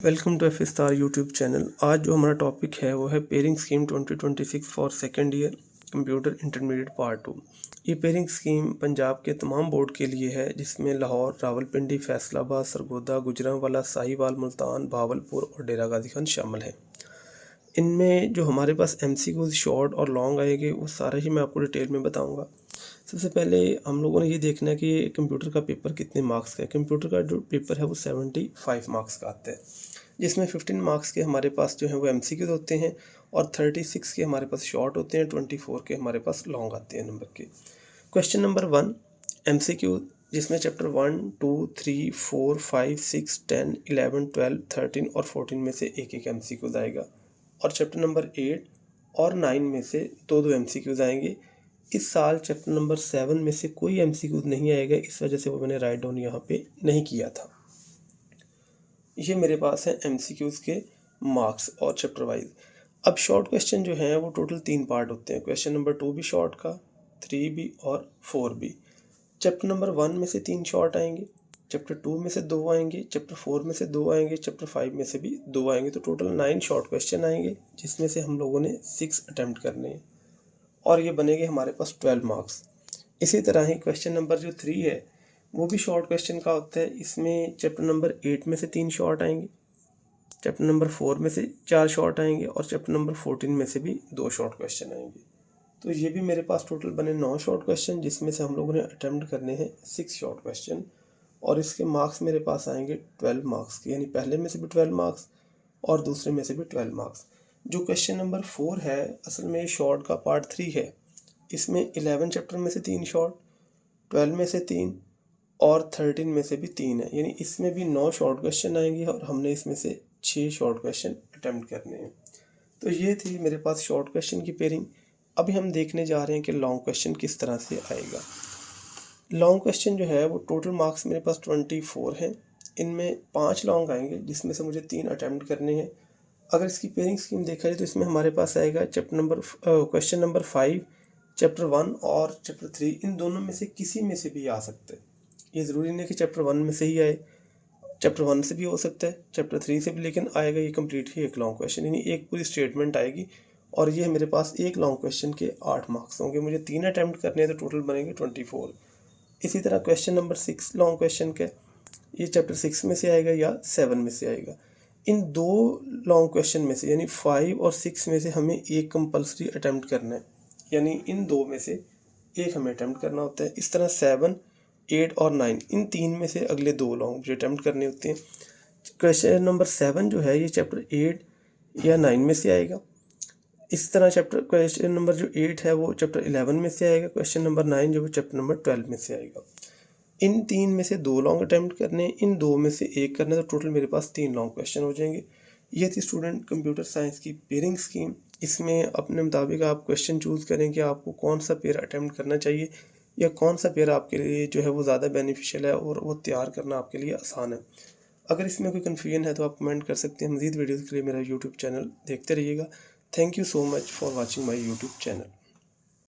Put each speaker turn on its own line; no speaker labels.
Welcome to F star YouTube channel. आज जो हमारा टॉपिक है वो है pairing scheme 2026 for second year computer intermediate part 2। ये पेयरिंग स्कीम पंजाब के तमाम बोर्ड के लिए है, जिसमें लाहौर, रावलपिंडी, फैसलाबाद, सरगोदा, गुजरांवाला, साहिवाल, मुल्तान, भावलपुर और डेरा गाजी खान शामिल हैं। इनमें जो हमारे पास MCQs शॉर्ट और लॉन्ग आएंगे वो सारा ही मैं आपको डिटेल में बताऊँगा। सबसे पहले हम लोगों ने ये देखना है कि कंप्यूटर का पेपर कितने मार्क्स का है। कंप्यूटर का जो पेपर है वो 75 मार्क्स का आता है, जिसमें 15 मार्क्स के हमारे पास जो है वो MCQs होते हैं और 36 के हमारे पास शॉर्ट होते हैं, 24 के हमारे पास लॉन्ग आते हैं नंबर के। क्वेश्चन नंबर 1 MCQ, जिसमें चैप्टर 1, 2, 3, 4, 5, 6, 10, 11, 12, 13 और 14 में से एक MCQs आएगा और चैप्टर नंबर 8 और 9 में से दो MCQs आएंगे। इस साल चैप्टर नंबर 7 में से कोई MCQs नहीं आएगा, इस वजह से वो मैंने राइट डाउन यहाँ पे नहीं किया था। ये मेरे पास है MCQs के मार्क्स और चैप्टर वाइज। अब शॉर्ट क्वेश्चन जो हैं वो टोटल 3 पार्ट होते हैं। क्वेश्चन नंबर 2 भी शॉर्ट का, 3 भी और 4 भी। चैप्टर नंबर 1 में से 3 शॉर्ट आएंगे, चैप्टर 2 में से 2 आएंगे, चैप्टर 4 में से 2 आएंगे, चैप्टर 5 में से भी 2 आएंगे। तो टोटल 9 शॉर्ट क्वेश्चन आएंगे, जिसमें से हम लोगों ने 6 अटैम्प्ट करने हैं और ये बनेंगे हमारे पास 12 मार्क्स। इसी तरह ही क्वेश्चन नंबर जो 3 है वो भी शॉर्ट क्वेश्चन का होता है। इसमें चैप्टर नंबर 8 में से 3 शॉर्ट आएंगे, चैप्टर नंबर 4 में से 4 शॉर्ट आएंगे और चैप्टर नंबर 14 में से भी 2 शॉर्ट क्वेश्चन आएंगे। तो ये भी मेरे पास टोटल बने 9 शॉर्ट क्वेश्चन, जिसमें से हम लोगों ने अटैम्प्ट करने हैं 6 शॉर्ट क्वेश्चन और इसके मार्क्स मेरे पास आएंगे 12 मार्क्स के, यानी पहले में से भी 12 मार्क्स और दूसरे में से भी 12 मार्क्स। जो क्वेश्चन नंबर 4 है असल में शॉर्ट का पार्ट 3 है। इसमें 11 चैप्टर में से 3 शॉर्ट, 12 में से 3 और 13 में से भी 3 है, यानी इसमें भी 9 शॉर्ट क्वेश्चन आएंगे और हमने इसमें से 6 शॉर्ट क्वेश्चन अटैम्प्ट करने हैं। तो ये थी मेरे पास शॉर्ट क्वेश्चन की पेयरिंग। अभी हम देखने जा रहे हैं कि लॉन्ग क्वेश्चन किस तरह से आएगा। लॉन्ग क्वेश्चन जो है वो टोटल मार्क्स मेरे पास 24 हैं। इनमें 5 लॉन्ग आएंगे, जिसमें से मुझे 3 अटैम्प्ट करने हैं। अगर इसकी पेयरिंग स्कीम देखा जाए तो इसमें हमारे पास आएगा क्वेश्चन नंबर 5, चैप्टर 1 और चैप्टर 3, इन दोनों में से किसी में से भी आ सकते हैं। ये ज़रूरी नहीं कि चैप्टर 1 में से ही आए, चैप्टर 1 से भी हो सकता है, चैप्टर 3 से भी, लेकिन आएगा ये कम्प्लीट ही एक लॉन्ग क्वेश्चन, यानी एक पूरी स्टेटमेंट आएगी। और ये मेरे पास एक लॉन्ग क्वेश्चन के 8 मार्क्स होंगे। मुझे 3 अटैम्प्ट करने हैं तो टोटल बनेंगे 24। इसी तरह क्वेश्चन नंबर 6 लॉन्ग क्वेश्चन का, ये चैप्टर 6 में से आएगा या 7 में से आएगा। इन 2 लॉन्ग क्वेश्चन में से यानी 5 और 6 में से हमें एक कंपल्सरी अटैम्प्ट करना है, यानी इन 2 में से एक हमें अटैम्प्ट करना होता है। इस तरह 7, 8 और 9, इन 3 में से अगले 2 लॉन्ग मुझे अटैम्प्ट करने होते हैं। क्वेश्चन नंबर 7 जो है ये चैप्टर 8 या 9 में से आएगा। इस तरह क्वेश्चन नंबर जो 8 है वो चैप्टर 11 में से आएगा। क्वेश्चन नंबर 9 जो है चैप्टर नंबर 12 में से आएगा। इन 3 में से 2 लॉन्ग अटैम्प्ट करने, इन 2 में से एक करने, तो टोटल मेरे पास 3 लॉन्ग क्वेश्चन हो जाएंगे। ये थी स्टूडेंट कंप्यूटर साइंस की पेयरिंग स्कीम। इसमें अपने मुताबिक आप क्वेश्चन चूज़ करें कि आपको कौन सा पेयर अटैम्प्ट करना चाहिए या कौन सा पेयर आपके लिए जो है वो ज़्यादा बेनिफिशियल है और वो तैयार करना आपके लिए आसान है। अगर इसमें कोई कन्फ्यूजन है तो आप कमेंट कर सकते हैं। मज़ीद वीडियोज़ के लिए मेरा यूट्यूब चैनल देखते रहिएगा। Thank you so much for watching my YouTube channel.